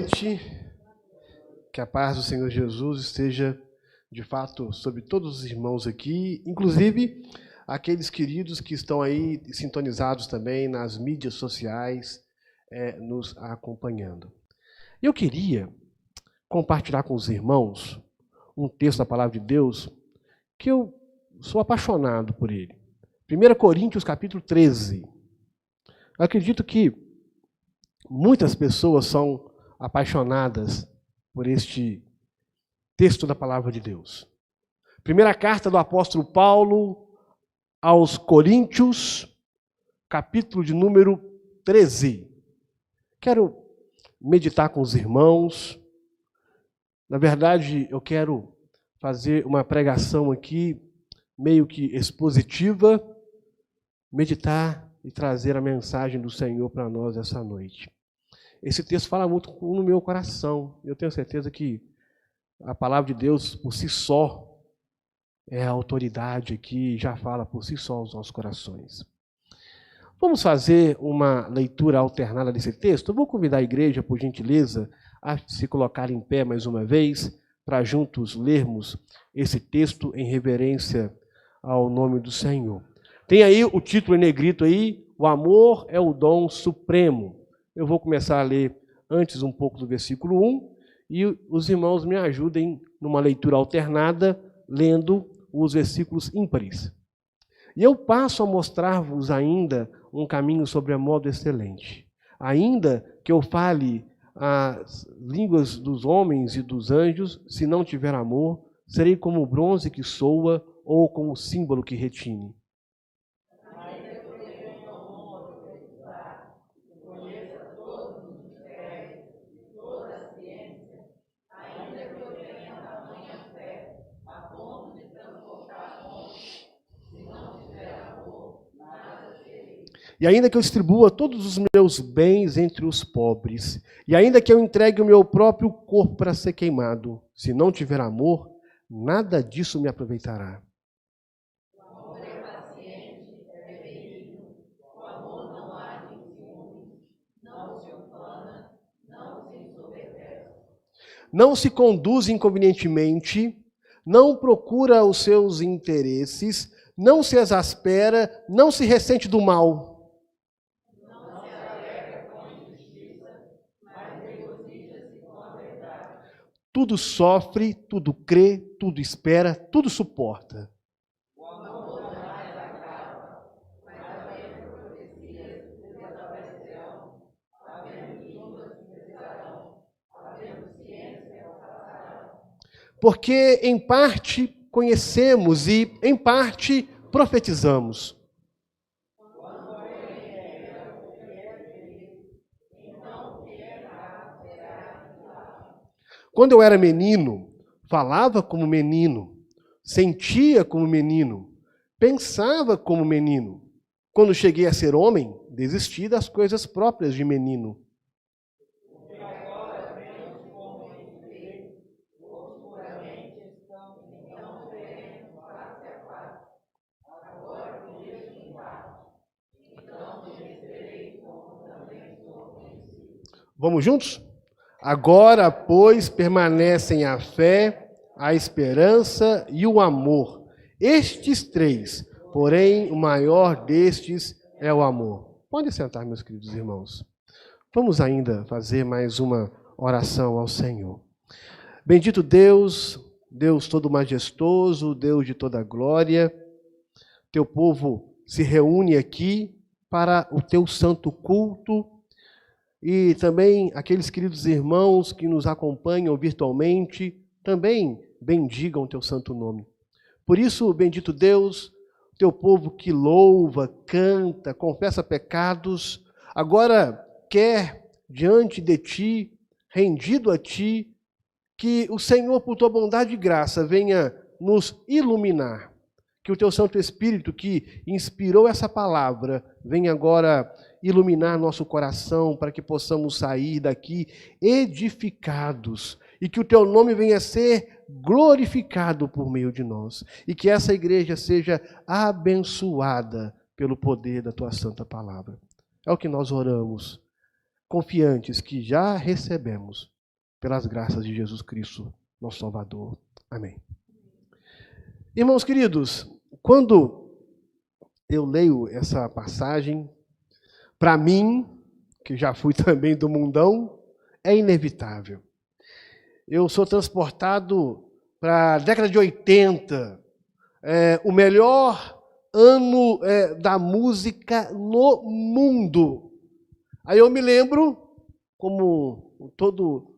noite, que a paz do Senhor Jesus esteja, de fato, sobre todos os irmãos aqui, inclusive aqueles queridos que estão aí sintonizados também nas mídias sociais, nos acompanhando. Eu queria compartilhar com os irmãos um texto da Palavra de Deus que eu sou apaixonado por ele. 1 Coríntios, capítulo 13. Eu acredito que muitas pessoas são apaixonadas por este texto da Palavra de Deus. Primeira carta do apóstolo Paulo aos Coríntios, capítulo de número 13. Quero meditar com os irmãos. Na verdade, eu quero fazer uma pregação aqui, meio que expositiva, meditar e trazer a mensagem do Senhor para nós essa noite. Esse texto fala muito no meu coração. Eu tenho certeza que a palavra de Deus, por si só, é a autoridade que já fala por si só aos nossos corações. Vamos fazer uma leitura alternada desse texto? Eu vou convidar a igreja, por gentileza, a se colocar em pé mais uma vez, para juntos lermos esse texto em reverência ao nome do Senhor. Tem aí o título em negrito aí, o amor é o dom supremo. Eu vou começar a ler antes um pouco do versículo 1 e os irmãos me ajudem numa leitura alternada, lendo os versículos ímpares. E eu passo a mostrar-vos ainda um caminho sobre a modo excelente. Ainda que eu fale as línguas dos homens e dos anjos, se não tiver amor, serei como o bronze que soa ou como o símbolo que retine. E ainda que eu distribua todos os meus bens entre os pobres, e ainda que eu entregue o meu próprio corpo para ser queimado, se não tiver amor, nada disso me aproveitará. O amor é paciente, é benigno, o amor não age em ciúmes, não se ufana, não se ensoberbece. Não se conduz inconvenientemente, não procura os seus interesses, não se exaspera, não se ressente do mal. Tudo sofre, tudo crê, tudo espera, tudo suporta. O amor jamais acaba, mas havendo profecias desaparecerão, havendo línguas cessarão, havendo ciência passará. Porque em parte conhecemos e em parte profetizamos. Quando eu era menino, falava como menino, sentia como menino, pensava como menino. Quando cheguei a ser homem, desisti das coisas próprias de menino. Vamos juntos? Agora, pois, permanecem a fé, a esperança e o amor. Estes três, porém, o maior destes é o amor. Pode sentar, meus queridos irmãos. Vamos ainda fazer mais uma oração ao Senhor. Bendito Deus, Deus todo majestoso, Deus de toda glória, teu povo se reúne aqui para o teu santo culto. E também aqueles queridos irmãos que nos acompanham virtualmente, também bendigam o teu santo nome. Por isso, bendito Deus, teu povo que louva, canta, confessa pecados, agora quer diante de ti, rendido a ti, que o Senhor, por tua bondade e graça, venha nos iluminar. Que o teu Santo Espírito, que inspirou essa palavra, venha agora iluminar nosso coração para que possamos sair daqui edificados e que o teu nome venha a ser glorificado por meio de nós e que essa igreja seja abençoada pelo poder da tua santa palavra. É o que nós oramos, confiantes que já recebemos pelas graças de Jesus Cristo, nosso Salvador. Amém. Irmãos queridos, quando eu leio essa passagem, para mim, que já fui também do mundão, é inevitável. Eu sou transportado para a década de 80, o melhor ano da música no mundo. Aí eu me lembro, como todo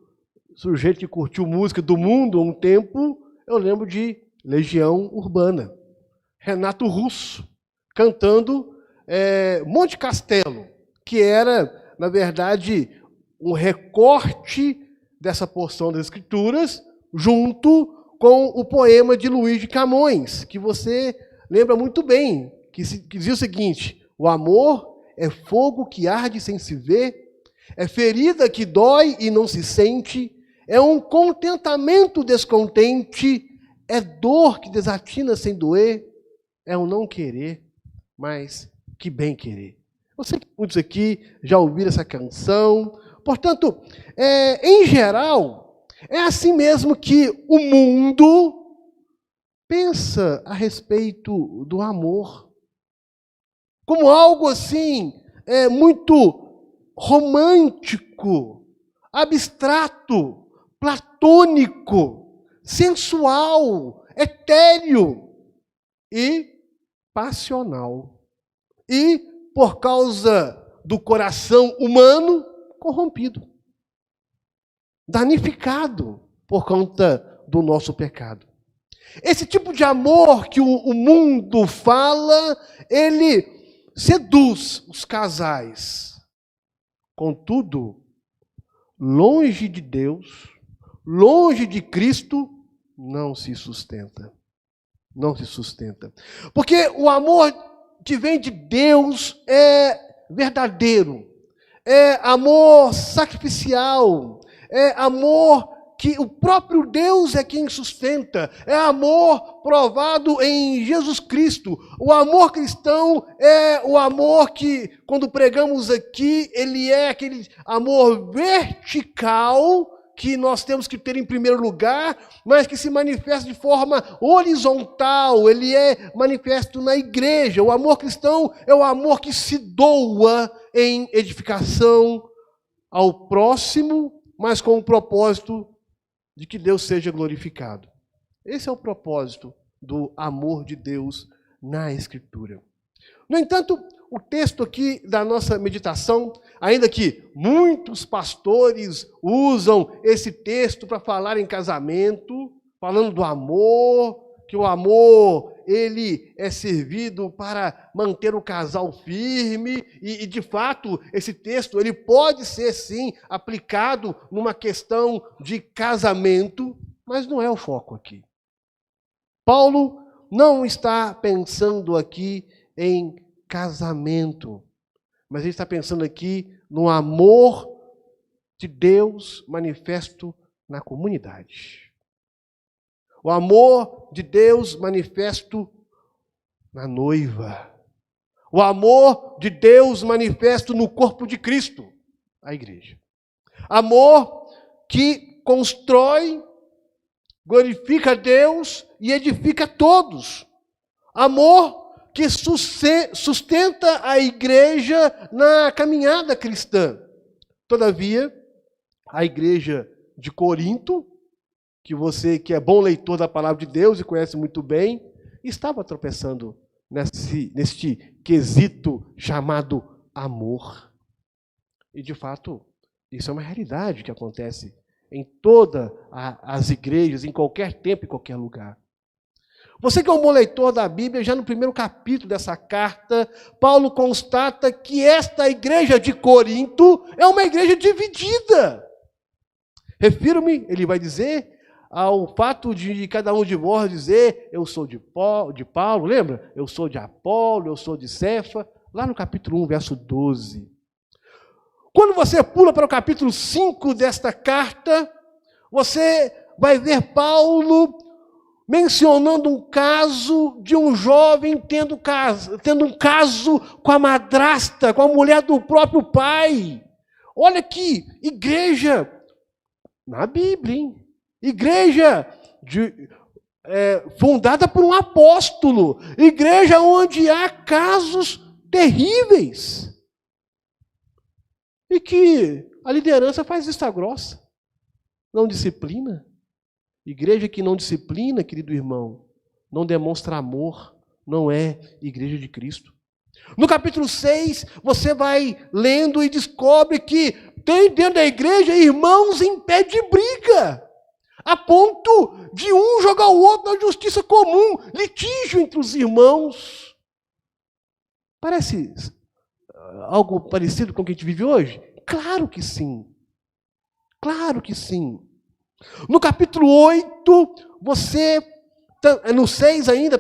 sujeito que curtiu música do mundo há um tempo, eu lembro de Legião Urbana, Renato Russo, cantando Monte Castelo, que era, na verdade, um recorte dessa porção das Escrituras, junto com o poema de Luís de Camões, que você lembra muito bem, que dizia o seguinte: o amor é fogo que arde sem se ver, é ferida que dói e não se sente, é um contentamento descontente, é dor que desatina sem doer, é um não querer, mas que bem querer. Eu sei que muitos aqui já ouviram essa canção. Portanto, em geral, é assim mesmo que o mundo pensa a respeito do amor. Como algo assim, muito romântico, abstrato, platônico, sensual, etéreo e passional. E, por causa do coração humano, corrompido, danificado por conta do nosso pecado. Esse tipo de amor que o mundo fala, ele seduz os casais. Contudo, longe de Deus, longe de Cristo, não se sustenta. Não se sustenta. Porque o amor que vem de Deus é verdadeiro, é amor sacrificial, é amor que o próprio Deus é quem sustenta, é amor provado em Jesus Cristo. O amor cristão é o amor que, quando pregamos aqui, ele é aquele amor vertical que nós temos que ter em primeiro lugar, mas que se manifesta de forma horizontal, ele é manifesto na igreja. O amor cristão é o amor que se doa em edificação ao próximo, mas com o propósito de que Deus seja glorificado. Esse é o propósito do amor de Deus na Escritura. No entanto, o texto aqui da nossa meditação, ainda que muitos pastores usam esse texto para falar em casamento, falando do amor, que o amor ele é servido para manter o casal firme, e de fato esse texto ele pode ser sim aplicado numa questão de casamento, mas não é o foco aqui. Paulo não está pensando aqui em casamento, mas ele está pensando aqui no amor de Deus manifesto na comunidade. O amor de Deus manifesto na noiva. O amor de Deus manifesto no corpo de Cristo, a igreja. Amor que constrói, glorifica a Deus e edifica todos. Amor que sustenta a igreja na caminhada cristã. Todavia, a igreja de Corinto, que você que é bom leitor da palavra de Deus e conhece muito bem, estava tropeçando neste quesito chamado amor. E, de fato, isso é uma realidade que acontece em todas as igrejas, em qualquer tempo, em qualquer lugar. Você que é um bom leitor da Bíblia, já no primeiro capítulo dessa carta, Paulo constata que esta igreja de Corinto é uma igreja dividida. Refiro-me, ele vai dizer, ao fato de cada um de vós dizer, eu sou de Paulo, lembra? Eu sou de Apolo, eu sou de Cefa, lá no capítulo 1, verso 12. Quando você pula para o capítulo 5 desta carta, você vai ver Paulo mencionando um caso de um jovem tendo um caso com a madrasta, com a mulher do próprio pai. Olha que igreja Na Bíblia, hein? Igreja fundada por um apóstolo. Igreja onde há casos terríveis. E que a liderança faz vista grossa. Não disciplina. Igreja que não disciplina, querido irmão, não demonstra amor, não é igreja de Cristo. No capítulo 6, você vai lendo e descobre que tem dentro da igreja irmãos em pé de briga, a ponto de um jogar o outro na justiça comum, litígio entre os irmãos. Parece algo parecido com o que a gente vive hoje? Claro que sim. Claro que sim. No capítulo 8, no 6 ainda,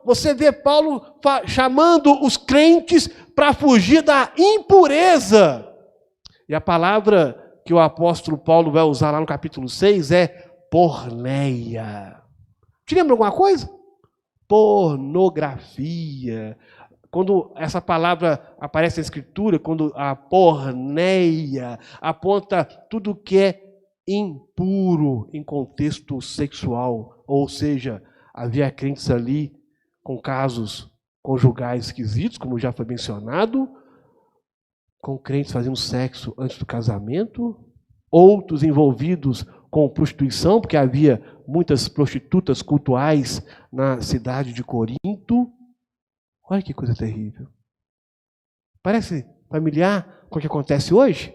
você vê Paulo chamando os crentes para fugir da impureza. E a palavra que o apóstolo Paulo vai usar lá no capítulo 6 é porneia. Te lembra alguma coisa? Pornografia. Quando essa palavra aparece na Escritura, quando a porneia aponta tudo que é impuro em contexto sexual, ou seja, havia crentes ali com casos conjugais esquisitos, como já foi mencionado, com crentes fazendo sexo antes do casamento, outros envolvidos com prostituição, porque havia muitas prostitutas cultuais na cidade de Corinto. Olha que coisa terrível. Parece familiar com o que acontece hoje?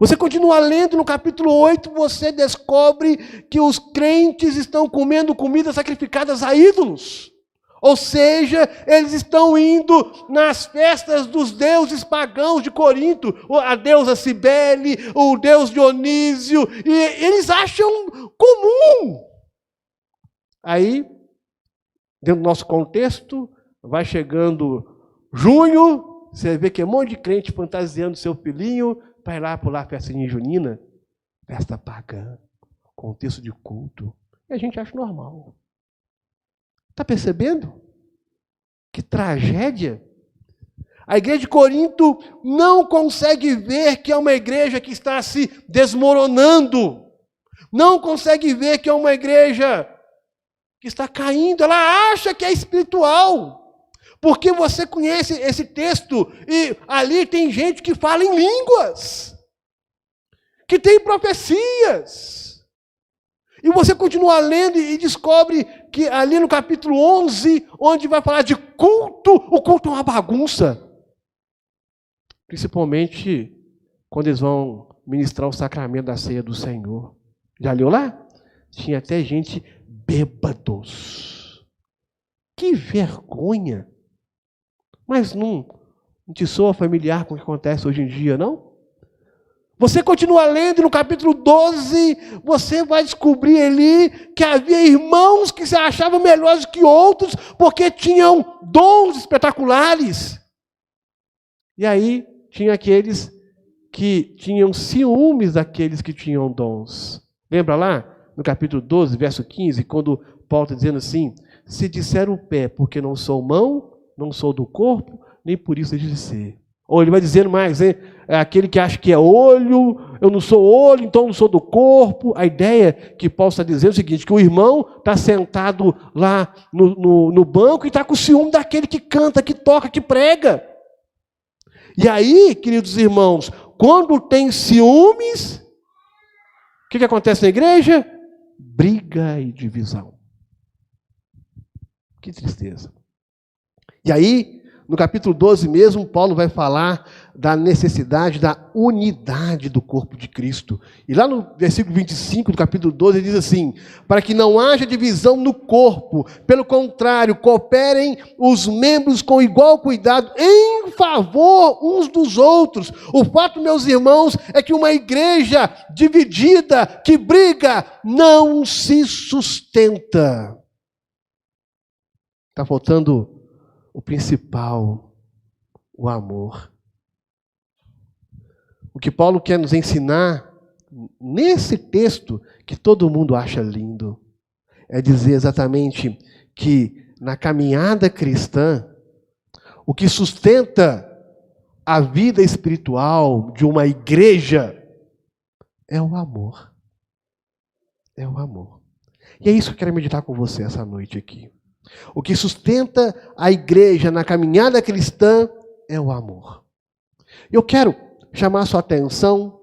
Você continua lendo no capítulo 8, você descobre que os crentes estão comendo comidas sacrificadas a ídolos. Ou seja, eles estão indo nas festas dos deuses pagãos de Corinto, a deusa Cibele, o deus Dionísio, e eles acham comum. Aí, dentro do nosso contexto, vai chegando junho, você vê que é um monte de crente fantasiando seu filhinho, para ir lá pular a festinha junina, festa pagã, contexto de culto, e a gente acha normal. Está percebendo? Que tragédia! A igreja de Corinto não consegue ver que é uma igreja que está se desmoronando, não consegue ver que é uma igreja que está caindo, ela acha que é espiritual. Porque você conhece esse texto e ali tem gente que fala em línguas, que tem profecias. E você continua lendo e descobre que ali no capítulo 11, onde vai falar de culto, o culto é uma bagunça. Principalmente quando eles vão ministrar o sacramento da ceia do Senhor. Já leu lá? Tinha até gente bêbados. Que vergonha! Mas não te soa familiar com o que acontece hoje em dia, não? Você continua lendo no capítulo 12, você vai descobrir ali que havia irmãos que se achavam melhores que outros porque tinham dons espetaculares. E aí tinha aqueles que tinham ciúmes daqueles que tinham dons. Lembra lá, no capítulo 12, verso 15, quando Paulo está dizendo assim, se disser o pé, porque não sou mão, não sou do corpo, nem por isso deixe de ser. Ou ele vai dizendo mais, né? É aquele que acha que é olho, eu não sou olho, então não sou do corpo. A ideia que Paulo está dizendo é o seguinte, que o irmão está sentado lá no banco e está com ciúme daquele que canta, que toca, que prega. E aí, queridos irmãos, quando tem ciúmes, o que acontece na igreja? Briga e divisão. Que tristeza. E aí, no capítulo 12 mesmo, Paulo vai falar da necessidade da unidade do corpo de Cristo. E lá no versículo 25 do capítulo 12, ele diz assim, para que não haja divisão no corpo, pelo contrário, cooperem os membros com igual cuidado, em favor uns dos outros. O fato, meus irmãos, é que uma igreja dividida, que briga, não se sustenta. Está faltando o principal, o amor. O que Paulo quer nos ensinar nesse texto, que todo mundo acha lindo, é dizer exatamente que na caminhada cristã, o que sustenta a vida espiritual de uma igreja é o amor. É o amor. E é isso que eu quero meditar com você essa noite aqui. O que sustenta a igreja na caminhada cristã é o amor. Eu quero chamar a sua atenção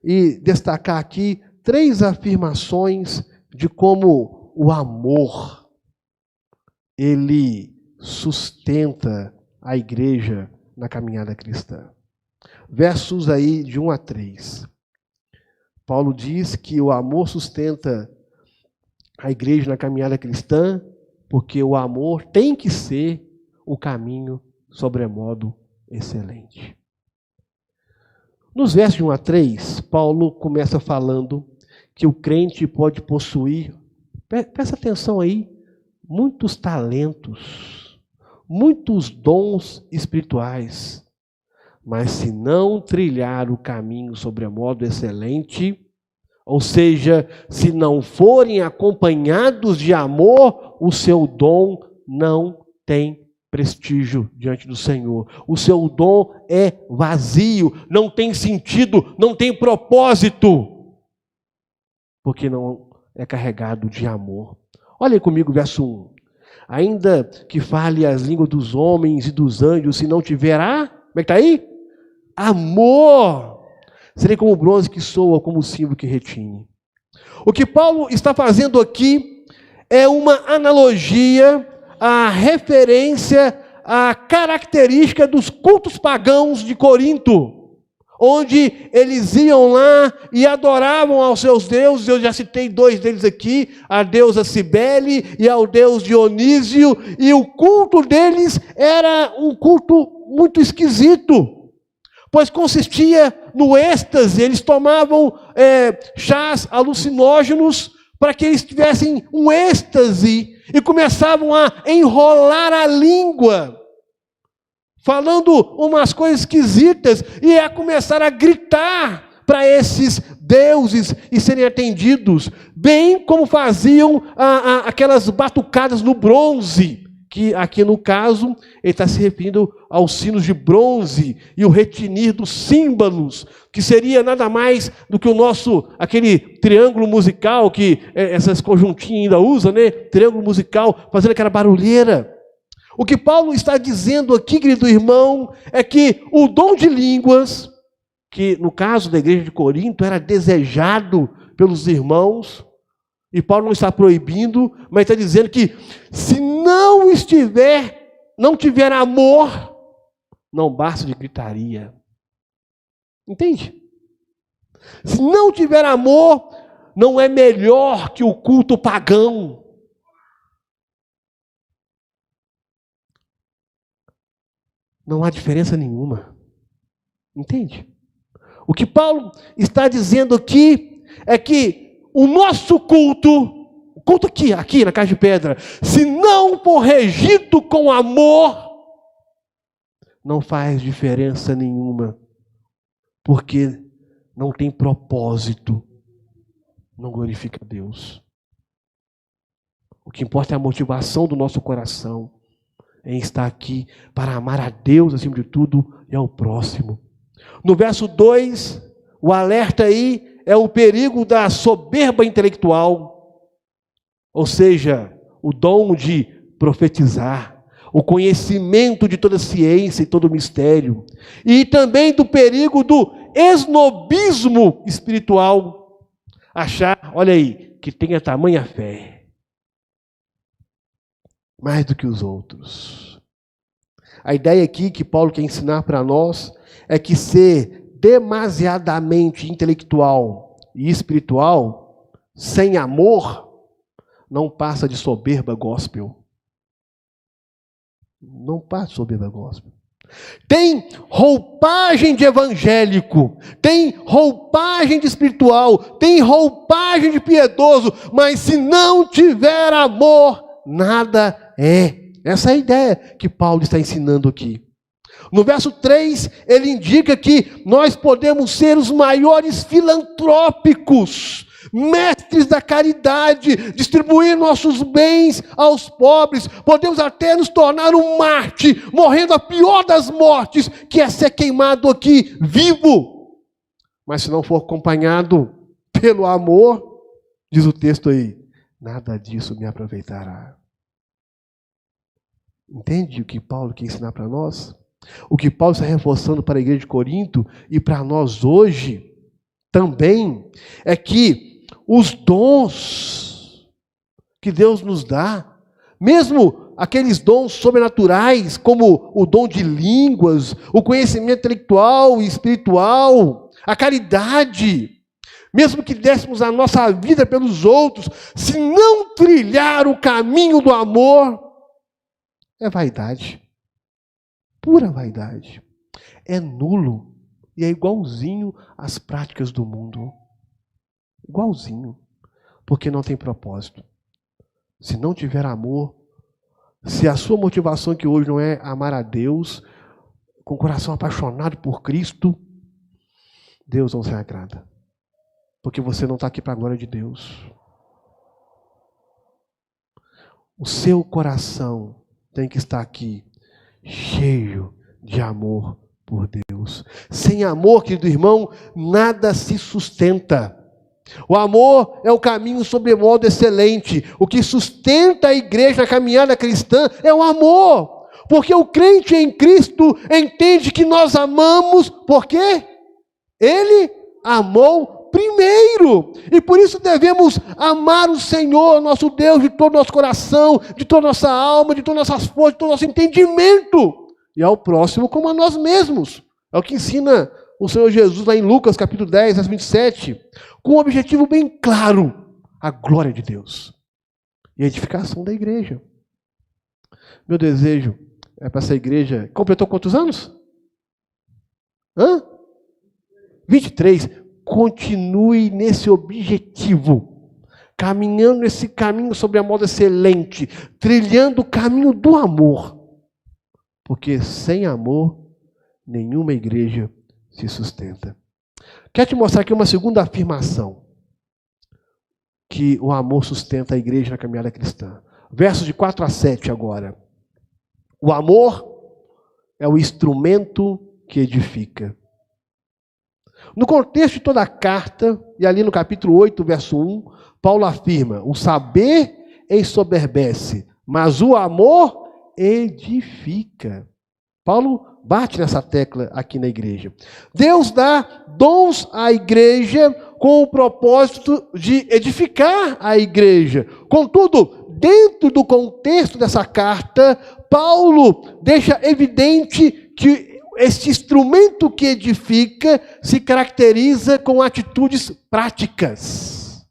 e destacar aqui 3 afirmações de como o amor, ele sustenta a igreja na caminhada cristã. Versos aí de 1 a 3. Paulo diz que o amor sustenta a igreja na caminhada cristã, porque o amor tem que ser o caminho sobremodo excelente. Nos versos de 1 a 3, Paulo começa falando que o crente pode possuir, presta atenção aí, muitos talentos, muitos dons espirituais, mas se não trilhar o caminho sobremodo excelente, ou seja, se não forem acompanhados de amor, o seu dom não tem prestígio diante do Senhor. O seu dom é vazio, não tem sentido, não tem propósito, porque não é carregado de amor. Olhem comigo o verso 1. Ainda que fale as línguas dos homens e dos anjos, se não tiver como é que está aí? Amor. Serei como o bronze que soa, como o símbolo que retine. O que Paulo está fazendo aqui é uma analogia à referência, à característica dos cultos pagãos de Corinto, onde eles iam lá e adoravam aos seus deuses. Eu já citei 2 deles aqui, a deusa Cibele e ao deus Dionísio, e o culto deles era um culto muito esquisito, pois consistia no êxtase. Eles tomavam chás alucinógenos para que eles tivessem um êxtase e começavam a enrolar a língua, falando umas coisas esquisitas, e a começar a gritar para esses deuses e serem atendidos, bem como faziam aquelas batucadas no bronze, que aqui no caso ele está se referindo aos sinos de bronze e o retinir dos símbolos, que seria nada mais do que aquele triângulo musical que essas conjuntinhas ainda usam, né? Triângulo musical, fazendo aquela barulheira. O que Paulo está dizendo aqui, querido irmão, é que o dom de línguas, que no caso da igreja de Corinto era desejado pelos irmãos, e Paulo não está proibindo, mas está dizendo que se não tiver amor, não basta de gritaria. Entende? Se não tiver amor, não é melhor que o culto pagão. Não há diferença nenhuma. Entende? O que Paulo está dizendo aqui é que o nosso culto aqui na Casa de Pedra, se não for regido com amor, não faz diferença nenhuma, porque não tem propósito, não glorifica a Deus. O que importa é a motivação do nosso coração, em estar aqui para amar a Deus acima de tudo e ao próximo. No verso 2, o alerta aí é o perigo da soberba intelectual, ou seja, o dom de profetizar, o conhecimento de toda ciência e todo mistério, e também do perigo do esnobismo espiritual, achar, olha aí, que tenha tamanha fé, mais do que os outros. A ideia aqui que Paulo quer ensinar para nós é que ser demasiadamente intelectual e espiritual, sem amor, não passa de soberba gospel. Não passa de soberba gospel. Tem roupagem de evangélico, tem roupagem de espiritual, tem roupagem de piedoso, mas se não tiver amor, nada é. Essa é a ideia que Paulo está ensinando aqui. No verso 3, ele indica que nós podemos ser os maiores filantrópicos, mestres da caridade, distribuir nossos bens aos pobres. Podemos até nos tornar um mártir, morrendo a pior das mortes, que é ser queimado aqui vivo. Mas se não for acompanhado pelo amor, diz o texto aí, nada disso me aproveitará. Entende o que Paulo quer ensinar para nós? O que Paulo está reforçando para a igreja de Corinto e para nós hoje também é que os dons que Deus nos dá, mesmo aqueles dons sobrenaturais, como o dom de línguas, o conhecimento intelectual e espiritual, a caridade, mesmo que dessemos a nossa vida pelos outros, se não trilhar o caminho do amor, é vaidade, pura vaidade, é nulo e é igualzinho às práticas do mundo, igualzinho, porque não tem propósito. Se não tiver amor, se a sua motivação aqui hoje não é amar a Deus, com o coração apaixonado por Cristo, Deus não se agrada, porque você não está aqui para a glória de Deus. O seu coração tem que estar aqui, cheio de amor por Deus. Sem amor, querido irmão, nada se sustenta. O amor é o caminho sobremodo excelente. O que sustenta a igreja na caminhada cristã é o amor. Porque o crente em Cristo entende que nós amamos, porque Ele amou primeiro. E por isso devemos amar o Senhor, nosso Deus, de todo o nosso coração, de toda a nossa alma, de todas as nossas forças, de todo o nosso entendimento. E ao próximo como a nós mesmos. É o que ensina o Senhor Jesus lá em Lucas, capítulo 10, verso 27, com um objetivo bem claro, a glória de Deus e a edificação da igreja. Meu desejo é para essa igreja, completou quantos anos? 23. Continue nesse objetivo, caminhando nesse caminho sobre a moda excelente, trilhando o caminho do amor, porque sem amor, nenhuma igreja se sustenta. Quero te mostrar aqui uma segunda afirmação, que o amor sustenta a igreja na caminhada cristã. Versos de 4 a 7 agora. O amor é o instrumento que edifica. No contexto de toda a carta, e ali no capítulo 8, verso 1, Paulo afirma, o saber ensoberbece, mas o amor edifica. Paulo bate nessa tecla aqui na igreja. Deus dá dons à igreja com o propósito de edificar a igreja. Contudo, dentro do contexto dessa carta, Paulo deixa evidente que esse instrumento que edifica se caracteriza com atitudes práticas.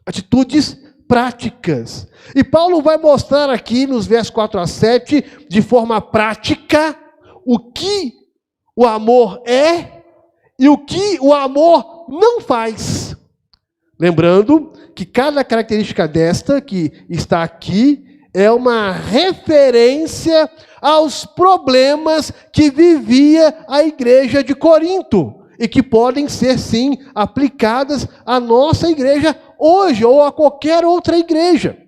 Atitudes práticas. E Paulo vai mostrar aqui nos versos 4 a 7, de forma prática, o que o amor é e o que o amor não faz. Lembrando que cada característica desta que está aqui é uma referência aos problemas que vivia a igreja de Corinto e que podem ser, sim, aplicadas à nossa igreja hoje ou a qualquer outra igreja.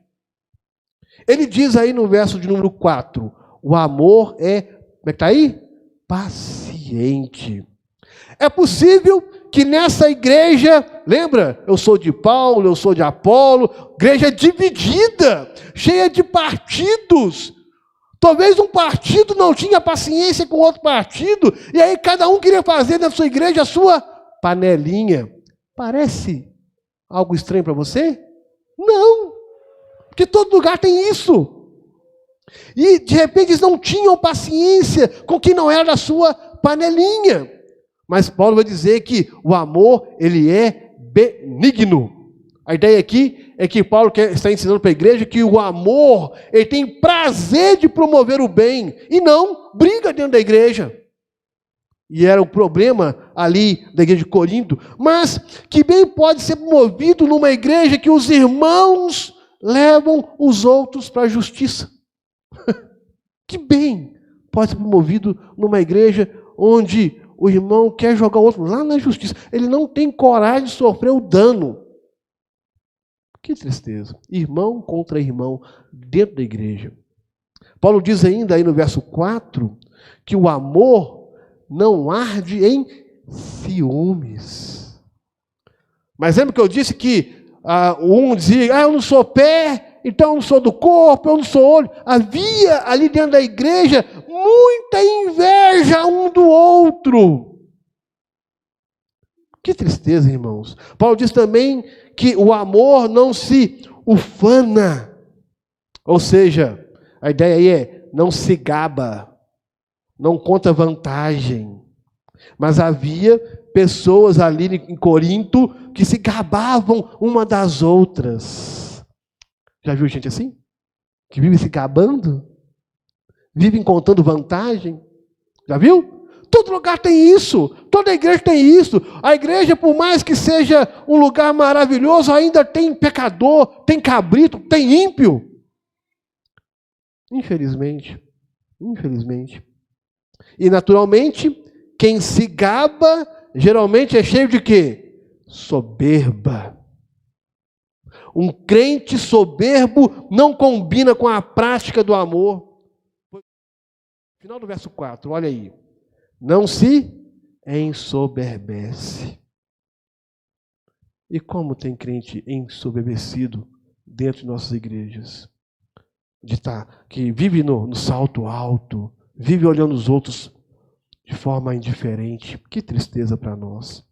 Ele diz aí no verso de número 4, o amor é, como é que está aí? Paciente. É possível que nessa igreja, lembra? Eu sou de Paulo, eu sou de Apolo, igreja dividida, cheia de partidos. Talvez um partido não tinha paciência com outro partido, e aí cada um queria fazer na sua igreja a sua panelinha. Parece algo estranho para você? Não, porque todo lugar tem isso. E de repente eles não tinham paciência com quem não era da sua panelinha. Mas Paulo vai dizer que o amor, ele é benigno. A ideia aqui é que Paulo está ensinando para a igreja que o amor, ele tem prazer de promover o bem e não briga dentro da igreja. E era o problema ali da igreja de Corinto, mas que bem pode ser promovido numa igreja que os irmãos levam os outros para a justiça. Que bem pode ser promovido numa igreja onde o irmão quer jogar o outro lá na justiça. Ele não tem coragem de sofrer o dano. Que tristeza. Irmão contra irmão dentro da igreja. Paulo diz ainda aí no verso 4 que o amor não arde em ciúmes. Mas lembra que eu disse que um dizia, eu não sou pé, então eu não sou do corpo, eu não sou olho. Havia ali dentro da igreja muita inveja um do outro. Que tristeza, irmãos. Paulo diz também que o amor não se ufana. Ou seja, a ideia aí é não se gaba, não conta vantagem. Mas havia pessoas ali em Corinto que se gabavam uma das outras. Já viu gente assim? Que vive se gabando? Vivem contando vantagem? Já viu? Todo lugar tem isso. Toda igreja tem isso. A igreja, por mais que seja um lugar maravilhoso, ainda tem pecador, tem cabrito, tem ímpio. Infelizmente. Infelizmente. E naturalmente, quem se gaba, geralmente é cheio de quê? Soberba. Um crente soberbo não combina com a prática do amor. Final do verso 4, olha aí. Não se ensoberbece. E como tem crente ensoberbecido dentro de nossas igrejas? Que vive no salto alto, vive olhando os outros de forma indiferente. Que tristeza para nós.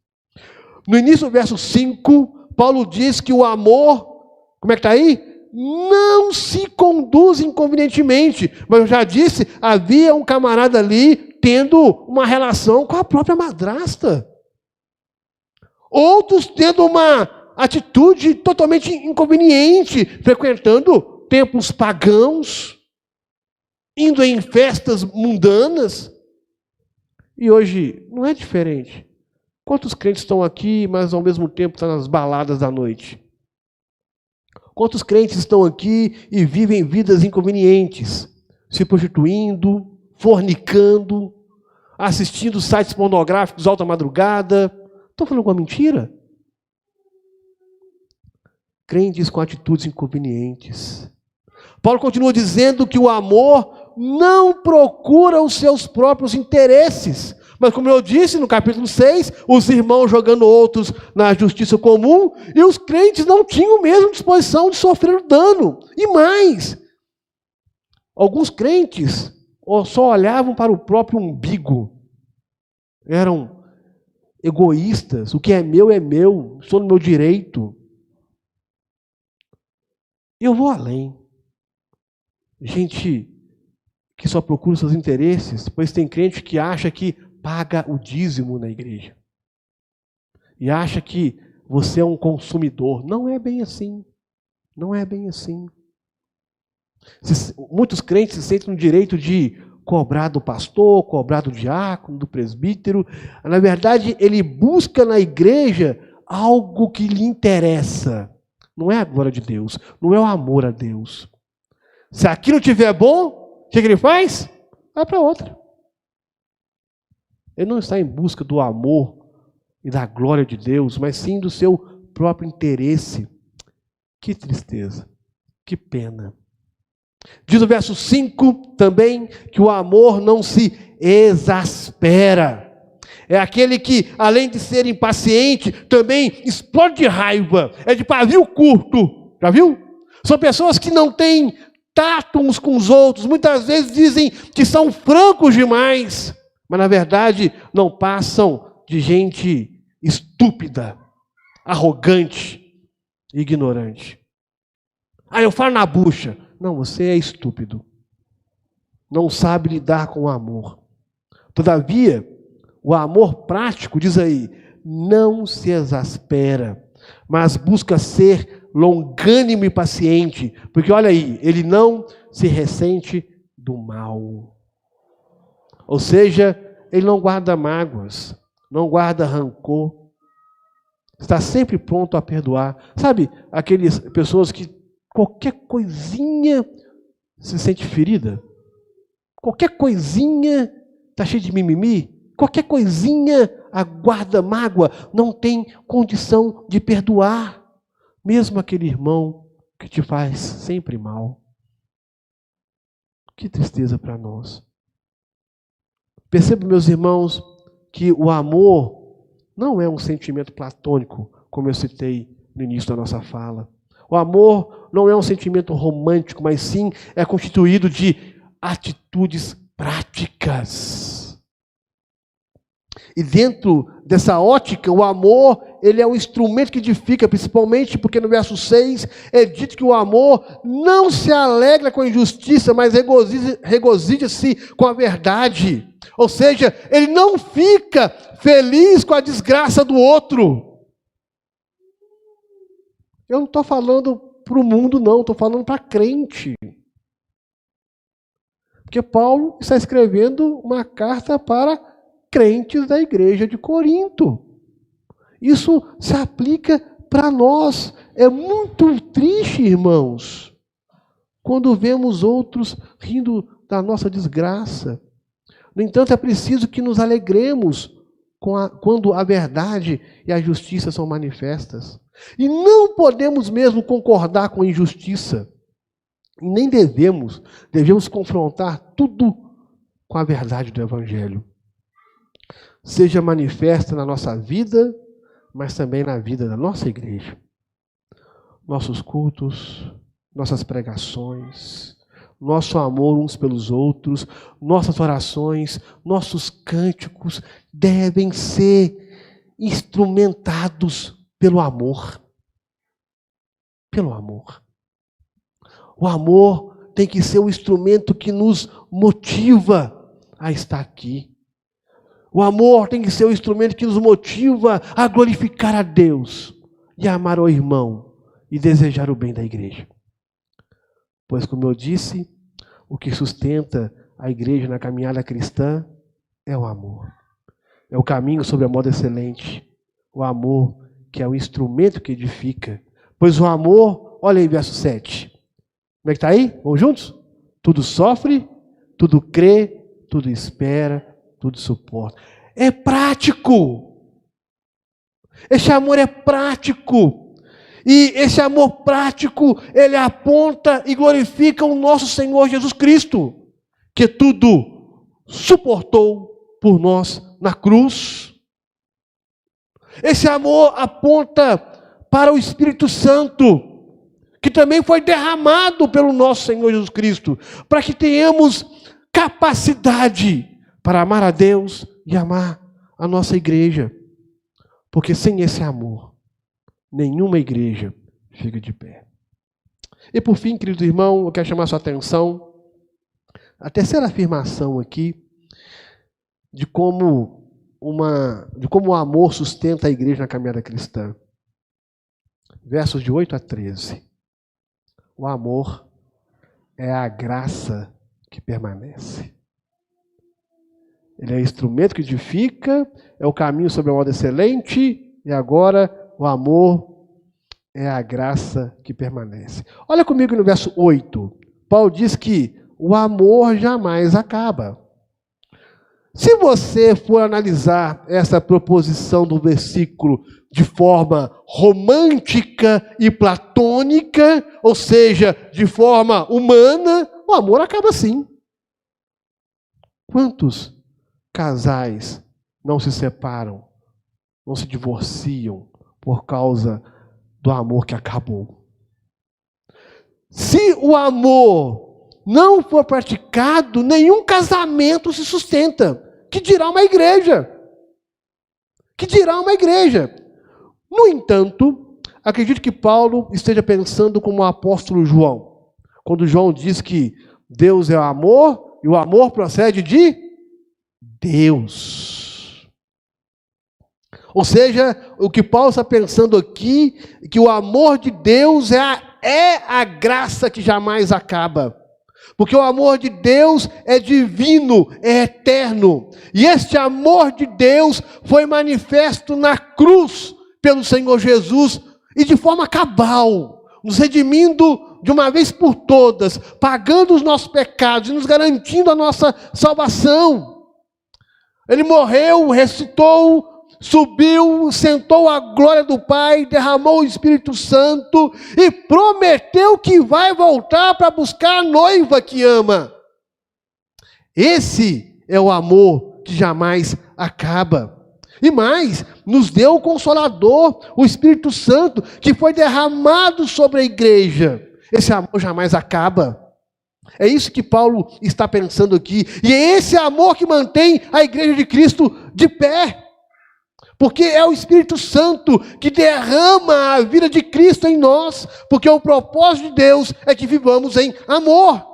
No início do verso 5, Paulo diz que o amor, como é que está aí? Não se conduz inconvenientemente. Mas eu já disse, havia um camarada ali tendo uma relação com a própria madrasta. Outros tendo uma atitude totalmente inconveniente, frequentando templos pagãos, indo em festas mundanas. E hoje não é diferente. Quantos crentes estão aqui, mas ao mesmo tempo estão nas baladas da noite? Quantos crentes estão aqui e vivem vidas inconvenientes, se prostituindo, fornicando, assistindo sites pornográficos alta madrugada? Estou falando alguma mentira? Crentes com atitudes inconvenientes. Paulo continua dizendo que o amor não procura os seus próprios interesses. Mas como eu disse no capítulo 6, os irmãos jogando outros na justiça comum, e os crentes não tinham mesmo disposição de sofrer dano. E mais, alguns crentes só olhavam para o próprio umbigo. Eram egoístas, o que é meu, estou no meu direito. Eu vou além. Gente que só procura seus interesses, pois tem crente que acha que paga o dízimo na igreja. E acha que você é um consumidor. Não é bem assim. Não é bem assim. Muitos crentes se sentem no direito de cobrar do pastor, cobrar do diácono, do presbítero. Na verdade, ele busca na igreja algo que lhe interessa. Não é a glória de Deus, não é o amor a Deus. Se aquilo estiver bom, o que ele faz? Vai para outra. Ele não está em busca do amor e da glória de Deus, mas sim do seu próprio interesse. Que tristeza, que pena. Diz o verso 5 também que o amor não se exaspera. É aquele que, além de ser impaciente, também explode de raiva. É de pavio curto. Já viu? São pessoas que não têm tato uns com os outros. Muitas vezes dizem que são francos demais. Mas, na verdade, não passam de gente estúpida, arrogante, ignorante. Eu falo na bucha. Não, você é estúpido. Não sabe lidar com o amor. Todavia, o amor prático, diz aí, não se exaspera, mas busca ser longânimo e paciente. Porque olha aí, ele não se ressente do mal. Ou seja, ele não guarda mágoas, não guarda rancor. Está sempre pronto a perdoar. Sabe, aquelas pessoas que qualquer coisinha se sente ferida? Qualquer coisinha está cheia de mimimi? Qualquer coisinha aguarda mágoa, não tem condição de perdoar. Mesmo aquele irmão que te faz sempre mal. Que tristeza para nós. Perceba, meus irmãos, que o amor não é um sentimento platônico, como eu citei no início da nossa fala. O amor não é um sentimento romântico, mas sim é constituído de atitudes práticas. E dentro dessa ótica, o amor, ele é um instrumento que edifica, principalmente porque no verso 6 é dito que o amor não se alegra com a injustiça, mas regozija-se com a verdade. Ou seja, ele não fica feliz com a desgraça do outro. Eu não estou falando para o mundo, não, estou falando para crente. Porque Paulo está escrevendo uma carta para crentes da igreja de Corinto. Isso se aplica para nós. É muito triste, irmãos, quando vemos outros rindo da nossa desgraça. No entanto, é preciso que nos alegremos quando a verdade e a justiça são manifestas. E não podemos mesmo concordar com a injustiça. E nem devemos confrontar tudo com a verdade do Evangelho. Seja manifesta na nossa vida, mas também na vida da nossa igreja. Nossos cultos, nossas pregações, nosso amor uns pelos outros, nossas orações, nossos cânticos devem ser instrumentados pelo amor. Pelo amor. O amor tem que ser o instrumento que nos motiva a estar aqui. O amor tem que ser o instrumento que nos motiva a glorificar a Deus e a amar o irmão e desejar o bem da igreja. Pois, como eu disse, o que sustenta a igreja na caminhada cristã é o amor. É o caminho sobre a moda excelente. O amor que é o instrumento que edifica. Pois o amor, olha aí verso 7. Como é que está aí? Vamos juntos? Tudo sofre, tudo crê, tudo espera, tudo suporta. É prático. Esse amor é prático. E esse amor prático, ele aponta e glorifica o nosso Senhor Jesus Cristo, que tudo suportou por nós na cruz. Esse amor aponta para o Espírito Santo, que também foi derramado pelo nosso Senhor Jesus Cristo, para que tenhamos capacidade para amar a Deus e amar a nossa igreja. Porque sem esse amor, nenhuma igreja fica de pé. E por fim, querido irmão, eu quero chamar a sua atenção, a terceira afirmação aqui, de como o amor sustenta a igreja na caminhada cristã. Versos de 8 a 13. O amor é a graça que permanece. Ele é o instrumento que edifica, é o caminho sobre a moda excelente, e agora o amor é a graça que permanece. Olha comigo no verso 8. Paulo diz que o amor jamais acaba. Se você for analisar essa proposição do versículo de forma romântica e platônica, ou seja, de forma humana, o amor acaba sim. Quantos casais não se separam, não se divorciam por causa do amor que acabou? Se o amor não for praticado, nenhum casamento se sustenta. Que dirá uma igreja? Que dirá uma igreja? No entanto, acredito que Paulo esteja pensando como o apóstolo João. Quando João diz que Deus é o amor, e o amor procede de Deus. Ou seja, o que Paulo está pensando aqui, é que o amor de Deus é a graça que jamais acaba. Porque o amor de Deus é divino, é eterno. E este amor de Deus foi manifesto na cruz pelo Senhor Jesus e de forma cabal, nos redimindo de uma vez por todas, pagando os nossos pecados e nos garantindo a nossa salvação. Ele morreu, ressuscitou, subiu, sentou à glória do Pai, derramou o Espírito Santo e prometeu que vai voltar para buscar a noiva que ama. Esse é o amor que jamais acaba. E mais, nos deu o Consolador, o Espírito Santo, que foi derramado sobre a igreja. Esse amor jamais acaba. É isso que Paulo está pensando aqui. E é esse amor que mantém a igreja de Cristo de pé. Porque é o Espírito Santo que derrama a vida de Cristo em nós. Porque o propósito de Deus é que vivamos em amor.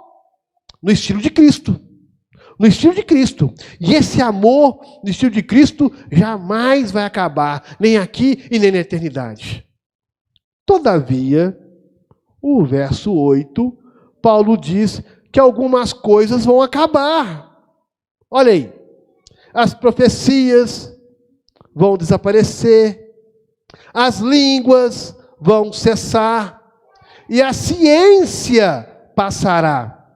No estilo de Cristo. No estilo de Cristo. E esse amor no estilo de Cristo jamais vai acabar. Nem aqui e nem na eternidade. Todavia, o verso 8, Paulo diz que algumas coisas vão acabar. Olha aí. As profecias vão desaparecer, as línguas vão cessar e a ciência passará.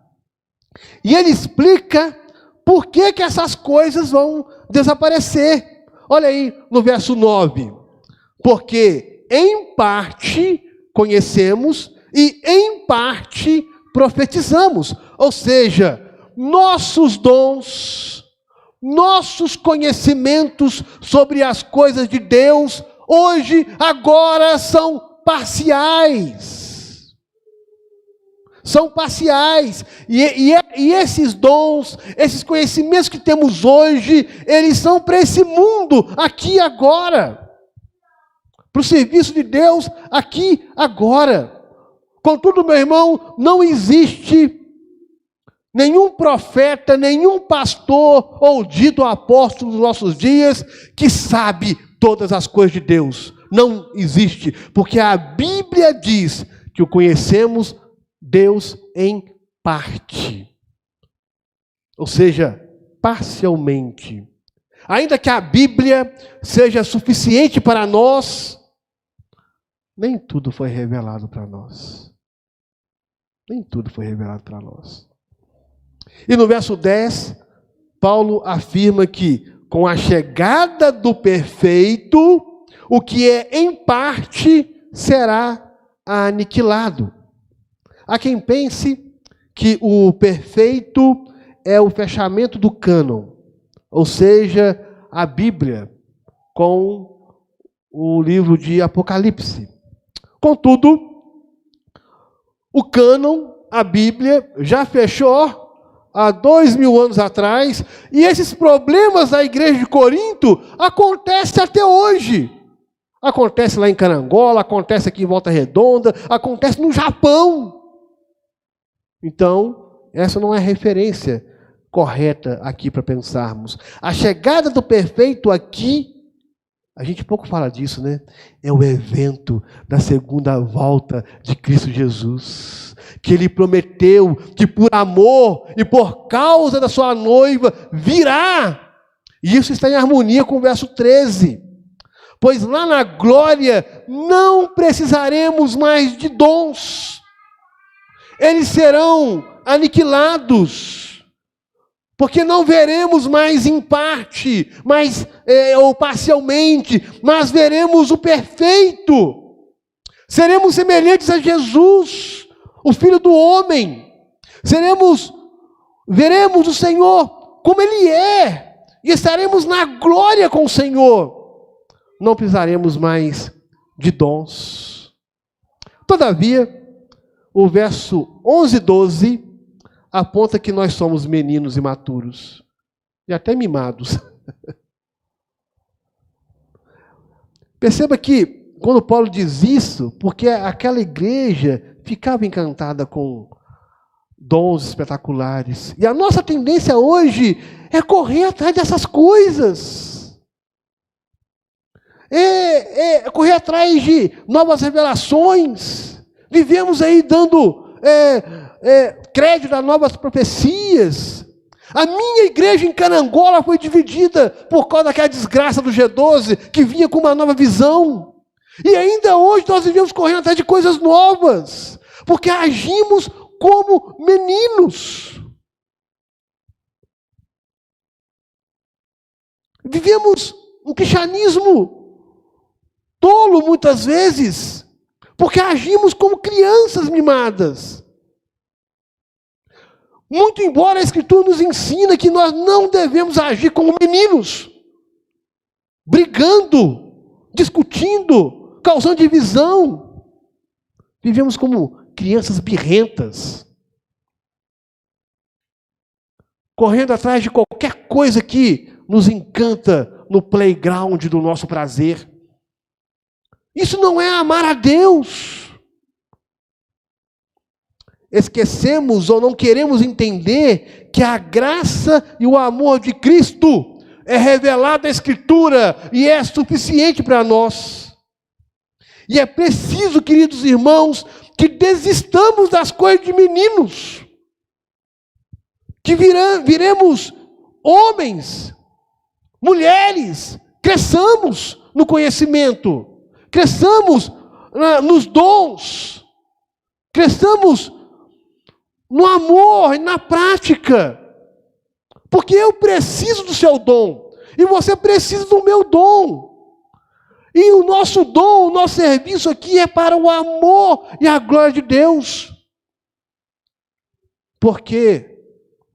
E ele explica por que essas coisas vão desaparecer. Olha aí no verso 9. Porque em parte conhecemos e em parte profetizamos. Ou seja, nossos dons, nossos conhecimentos sobre as coisas de Deus, hoje, agora, são parciais. São parciais. E esses dons, esses conhecimentos que temos hoje, eles são para esse mundo, aqui e agora. Para o serviço de Deus, aqui e agora. Contudo, meu irmão, não existe nenhum profeta, nenhum pastor ou dito apóstolo dos nossos dias que sabe todas as coisas de Deus. Não existe, porque a Bíblia diz que o conhecemos Deus em parte. Ou seja, parcialmente. Ainda que a Bíblia seja suficiente para nós, nem tudo foi revelado para nós. Nem tudo foi revelado para nós. E no verso 10, Paulo afirma que com a chegada do perfeito, o que é em parte será aniquilado. Há quem pense que o perfeito é o fechamento do cânon, ou seja, a Bíblia com o livro de Apocalipse. Contudo, o cânon, a Bíblia, já fechou há 2000 anos atrás, e esses problemas da igreja de Corinto acontecem até hoje. Acontece lá em Carangola, acontece aqui em Volta Redonda, acontece no Japão. Então, essa não é a referência correta aqui para pensarmos. A chegada do perfeito aqui, a gente pouco fala disso, né? É o evento da segunda volta de Cristo Jesus. Que Ele prometeu que por amor e por causa da sua noiva virá. E isso está em harmonia com o verso 13. Pois lá na glória não precisaremos mais de dons. Eles serão aniquilados. Porque não veremos mais em parte, ou parcialmente, mas veremos o perfeito. Seremos semelhantes a Jesus, o Filho do Homem. Veremos o Senhor como Ele é. E estaremos na glória com o Senhor. Não precisaremos mais de dons. Todavia, o verso 11 e 12 aponta que nós somos meninos imaturos e até mimados. Perceba que quando Paulo diz isso, porque aquela igreja ficava encantada com dons espetaculares. E a nossa tendência hoje é correr atrás dessas coisas. É correr atrás de novas revelações. Vivemos aí dando crédito a novas profecias. A minha igreja em Carangola foi dividida por causa daquela desgraça do G12, que vinha com uma nova visão. E ainda hoje nós vivemos correndo atrás de coisas novas, porque agimos como meninos. Vivemos um cristianismo tolo muitas vezes, porque agimos como crianças mimadas. Muito embora a Escritura nos ensina que nós não devemos agir como meninos, brigando, discutindo, causando divisão. Vivemos como crianças birrentas, correndo atrás de qualquer coisa que nos encanta no playground do nosso prazer. Isso não é amar a Deus. Esquecemos ou não queremos entender que a graça e o amor de Cristo é revelado na Escritura e é suficiente para nós. E é preciso, queridos irmãos, que desistamos das coisas de meninos, que viremos homens, mulheres, cresçamos no conhecimento, cresçamos nos dons, cresçamos no amor e na prática. Porque eu preciso do seu dom. E você precisa do meu dom. E o nosso dom, o nosso serviço aqui é para o amor e a glória de Deus. Porque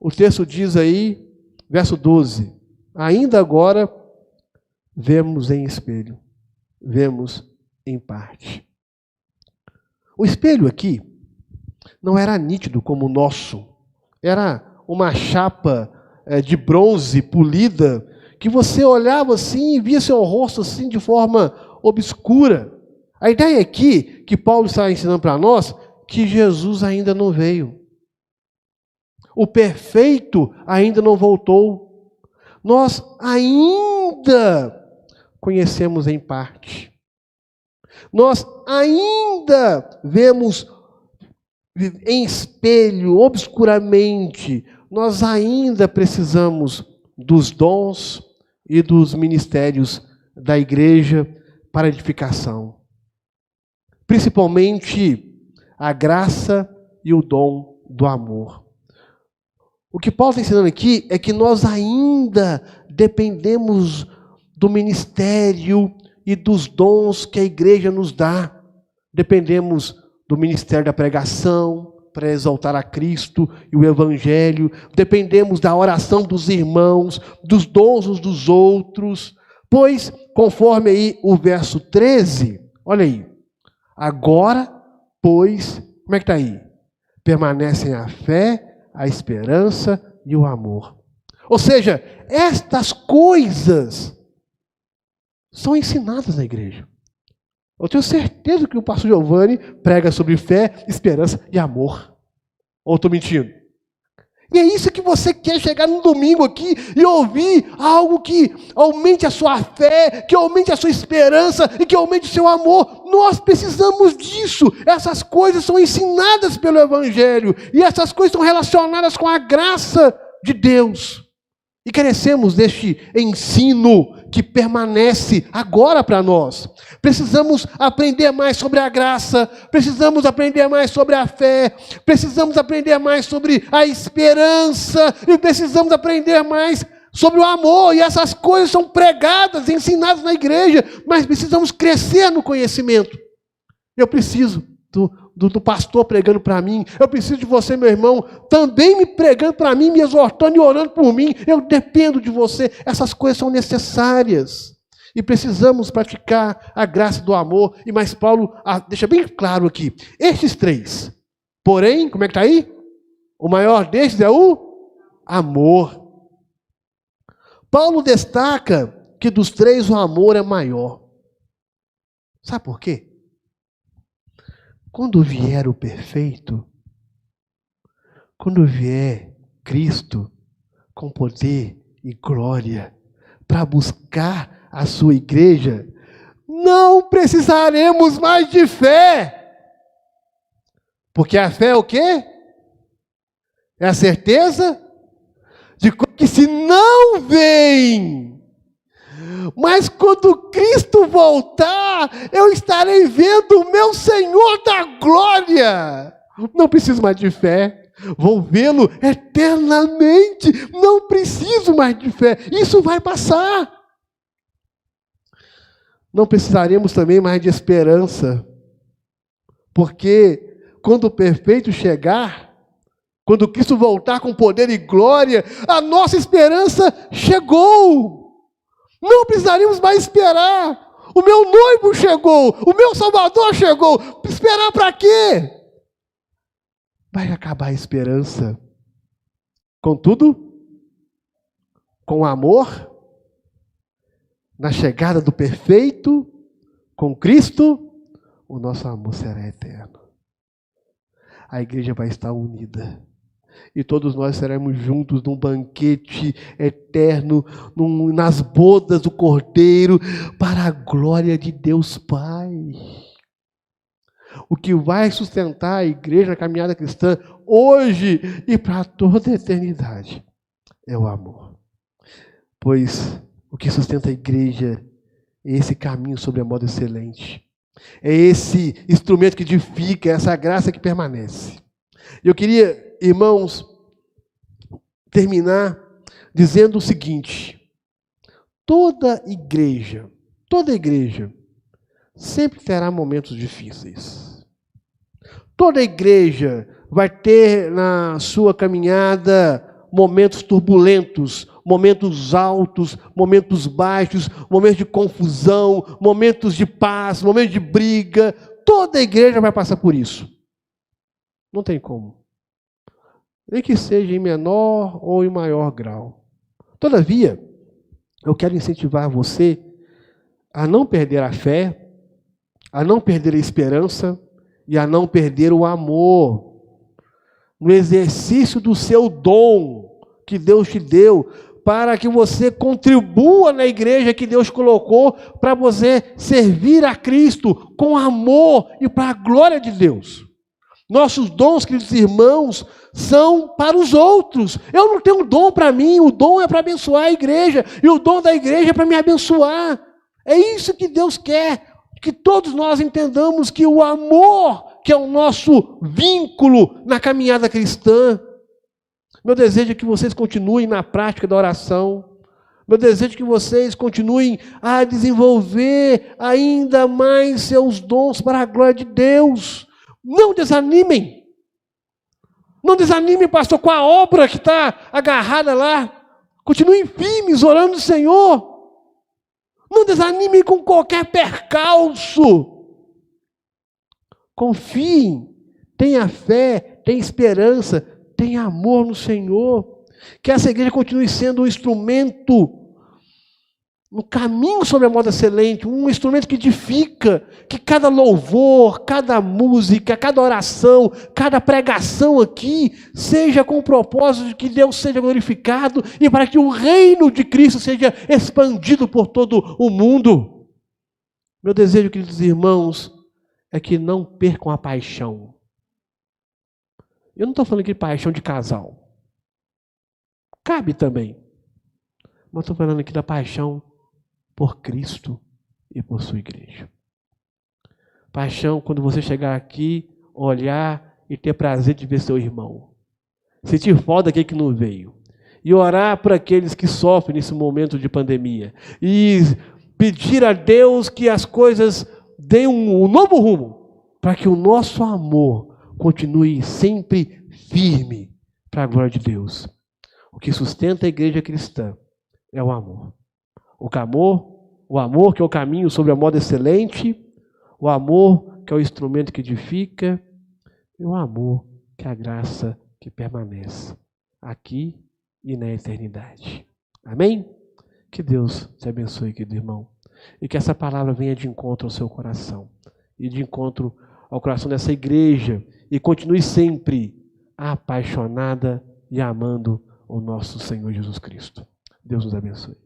o texto diz aí, verso 12: ainda agora vemos em espelho, vemos em parte. O espelho aqui não era nítido como o nosso. Era uma chapa de bronze polida, que você olhava assim e via seu rosto assim de forma obscura. A ideia aqui, que Paulo está ensinando para nós, que Jesus ainda não veio. O perfeito ainda não voltou. Nós ainda conhecemos em parte. Nós ainda vemos em espelho, obscuramente. Nós ainda precisamos dos dons e dos ministérios da igreja para edificação. Principalmente a graça e o dom do amor. O que Paulo está ensinando aqui é que nós ainda dependemos do ministério e dos dons que a igreja nos dá. Dependemos do ministério da pregação, para exaltar a Cristo e o Evangelho. Dependemos da oração dos irmãos, dos dons uns dos outros. Pois, conforme aí o verso 13, olha aí. Agora, pois, como é que está aí? Permanecem a fé, a esperança e o amor. Ou seja, estas coisas são ensinadas na igreja. Eu tenho certeza que o pastor Giovanni prega sobre fé, esperança e amor. Ou estou mentindo? E é isso que você quer, chegar no domingo aqui e ouvir algo que aumente a sua fé, que aumente a sua esperança e que aumente o seu amor. Nós precisamos disso. Essas coisas são ensinadas pelo Evangelho e essas coisas estão relacionadas com a graça de Deus. E carecemos deste ensino que permanece agora para nós. Precisamos aprender mais sobre a graça, precisamos aprender mais sobre a fé, precisamos aprender mais sobre a esperança e precisamos aprender mais sobre o amor. E essas coisas são pregadas, ensinadas na igreja, mas precisamos crescer no conhecimento. Eu preciso do pastor pregando para mim. Eu preciso de você, meu irmão, também me pregando para mim, me exortando e orando por mim. Eu dependo de você. Essas coisas são necessárias. E precisamos praticar a graça do amor. E mais Paulo deixa bem claro aqui. Estes três. Porém, como é que está aí? O maior destes é o amor. Paulo destaca que dos três o amor é maior. Sabe por quê? Quando vier o perfeito, quando vier Cristo com poder e glória para buscar a sua igreja, não precisaremos mais de fé. Porque a fé é o quê? É a certeza de que se não vem. Mas quando Cristo voltar, eu estarei vendo o meu Senhor da glória. Não preciso mais de fé. Vou vê-lo eternamente. Não preciso mais de fé. Isso vai passar. Não precisaremos também mais de esperança. Porque quando o perfeito chegar, quando Cristo voltar com poder e glória, a nossa esperança chegou. Não precisaríamos mais esperar. O meu noivo chegou, o meu Salvador chegou. Esperar para quê? Vai acabar a esperança. Contudo, com amor, na chegada do perfeito, com Cristo, o nosso amor será eterno. A igreja vai estar unida. E todos nós seremos juntos num banquete eterno, nas bodas do Cordeiro, para a glória de Deus Pai. O que vai sustentar a igreja na caminhada cristã hoje e para toda a eternidade é o amor. Pois o que sustenta a igreja é esse caminho sobre a moda excelente. É esse instrumento que edifica, é essa graça que permanece. Eu queria, irmãos, terminar dizendo o seguinte: toda igreja sempre terá momentos difíceis. Toda igreja vai ter na sua caminhada momentos turbulentos, momentos altos, momentos baixos, momentos de confusão, momentos de paz, momentos de briga. Toda igreja vai passar por isso. Não tem como. Nem que seja em menor ou em maior grau. Todavia, eu quero incentivar você a não perder a fé, a não perder a esperança e a não perder o amor no exercício do seu dom que Deus te deu, para que você contribua na igreja que Deus colocou para você servir a Cristo com amor e para a glória de Deus. Nossos dons, queridos irmãos, são para os outros. Eu não tenho dom para mim, o dom é para abençoar a igreja, e o dom da igreja é para me abençoar. É isso que Deus quer, que todos nós entendamos que o amor, que é o nosso vínculo na caminhada cristã. Meu desejo é que vocês continuem na prática da oração. Meu desejo é que vocês continuem a desenvolver ainda mais seus dons para a glória de Deus. Não desanimem. Não desanimem, pastor, com a obra que está agarrada lá. Continuem firmes, orando ao Senhor. Não desanimem com qualquer percalço. Confiem, tenha fé, tenha esperança, tenha amor no Senhor. Que essa igreja continue sendo um instrumento no caminho sobre a moda excelente, um instrumento que edifica, que cada louvor, cada música, cada oração, cada pregação aqui seja com o propósito de que Deus seja glorificado e para que o reino de Cristo seja expandido por todo o mundo. Meu desejo, queridos irmãos, é que não percam a paixão. Eu não estou falando aqui de paixão de casal. Cabe também. Mas estou falando aqui da paixão por Cristo e por sua igreja. Paixão quando você chegar aqui, olhar e ter prazer de ver seu irmão. Sentir falta daquele que não veio. E orar por aqueles que sofrem nesse momento de pandemia. E pedir a Deus que as coisas deem um novo rumo, para que o nosso amor continue sempre firme para a glória de Deus. O que sustenta a igreja cristã é o amor. O amor que é o caminho sobre a moda excelente, o amor que é o instrumento que edifica, e o amor que é a graça que permanece aqui e na eternidade. Amém? Que Deus te abençoe, querido irmão. E que essa palavra venha de encontro ao seu coração. E de encontro ao coração dessa igreja. E continue sempre apaixonada e amando o nosso Senhor Jesus Cristo. Deus nos abençoe.